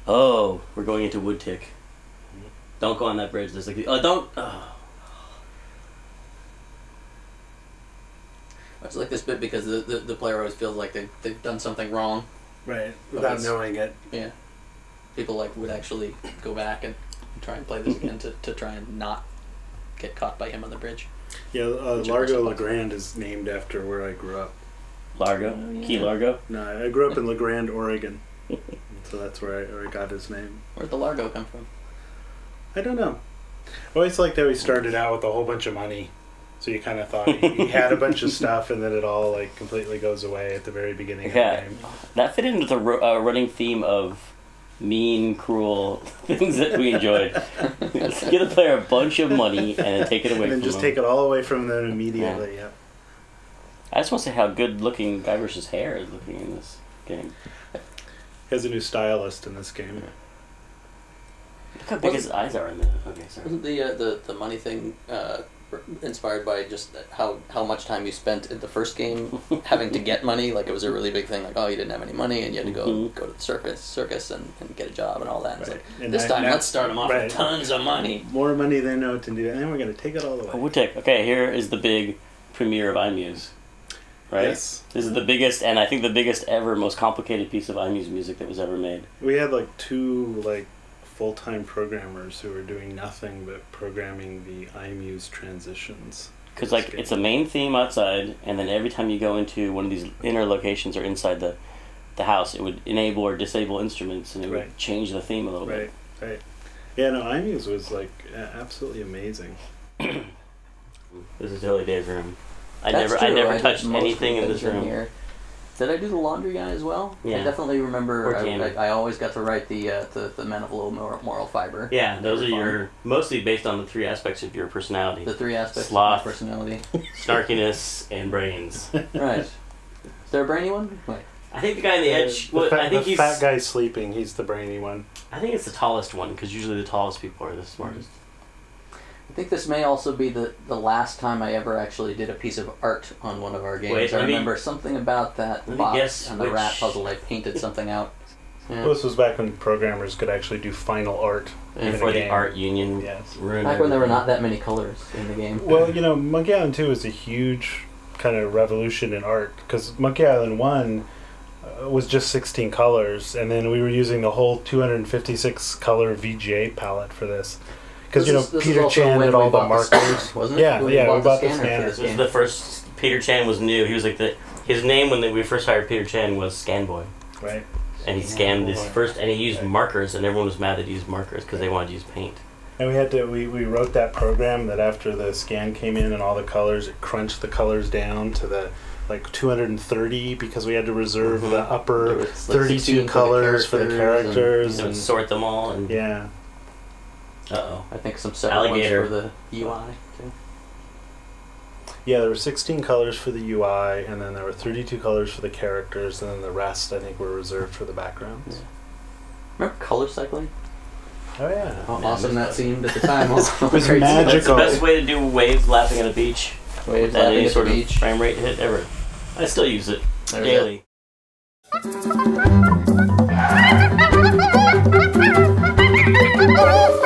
Oh, we're going into Woodtick. Don't go on that bridge. There's like don't. Oh. I just like this bit because the player always feels like they've done something wrong. Right, without knowing it. Yeah. People like would actually go back and try and play this again to try and not get caught by him on the bridge. Yeah, Largo LeGrand is named after where I grew up. Largo? Oh, yeah. Key Largo? No, I grew up in LeGrand, Oregon. So that's where I got his name. Where'd the Largo come from? I don't know. I always liked how he started out with a whole bunch of money. So you kind of thought he had a bunch of stuff, and then it all like completely goes away at the very beginning of the game. That fit into the running theme of mean, cruel things that we enjoyed. Give the player a bunch of money and then take it away from them. And then just take it all away from them immediately, yeah. I just want to say how good looking Guiber's hair is looking in this game. He has a new stylist in this game. Look how big his eyes are in the... Okay, sorry. Wasn't the money thing inspired by just how much time you spent in the first game having to get money? Like, it was a really big thing, like, oh, you didn't have any money and you had to go to the circus and get a job and all that. It's like, and this time, let's start them off with tons of money. More money than know what to do, and then we're going to take it all away. Woodtick. Okay, here is the big premiere of iMuse. Right? Yes. This is the biggest, and I think the biggest ever, most complicated piece of iMuse music that was ever made. We had like two full-time programmers who were doing nothing but programming the iMuse transitions. Because it's a main theme outside, and then every time you go into one of these inner locations or inside the house, it would enable or disable instruments, and it would change the theme a little bit. Right. Yeah, no, iMuse was absolutely amazing. This is early days room. I never touched anything in this room. Here. Did I do the laundry guy as well? Yeah. I definitely remember. I always got to write the men of low moral fiber. Yeah, those are mostly based on the three aspects of your personality. The three aspects Sloth, of my personality. Snarkiness, and brains. Right. Is there a brainy one? Wait. I think the guy on the edge... the fat guy sleeping, he's the brainy one. I think it's the tallest one, because usually the tallest people are the smartest. I think this may also be the last time I ever actually did a piece of art on one of our games. Wait, I remember something about that box and the rat puzzle. I painted something out. Yeah. Well, this was back when programmers could actually do final art before the art union ruined back when there were not that many colors in the game. Well, Monkey Island 2 was a huge kind of revolution in art, because Monkey Island 1 was just 16 colors, and then we were using the whole 256 color VGA palette for this. Because Peter Chan had all the markers, wasn't it? Yeah, we bought the scanner. This was the first. Peter Chan was new. He was like his name when we first hired Peter Chan was Scanboy. Right. And he scanned this first, and he used markers, and everyone was mad that he used markers because they wanted to use paint. And we had to we wrote that program that after the scan came in and all the colors, it crunched the colors down to the 230 because we had to reserve the upper 32 colors for the characters and sort them all. And yeah. Uh-oh. I think some separate ones for the UI, too. Yeah, there were 16 colors for the UI, and then there were 32 colors for the characters, and then the rest, I think, were reserved for the backgrounds. Yeah. Remember color cycling? Oh, yeah. How awesome that seemed at the time. It was magical. That's the best way to do waves laughing at a beach. Waves laughing at the beach. Of frame rate hit ever. I still use it daily. It.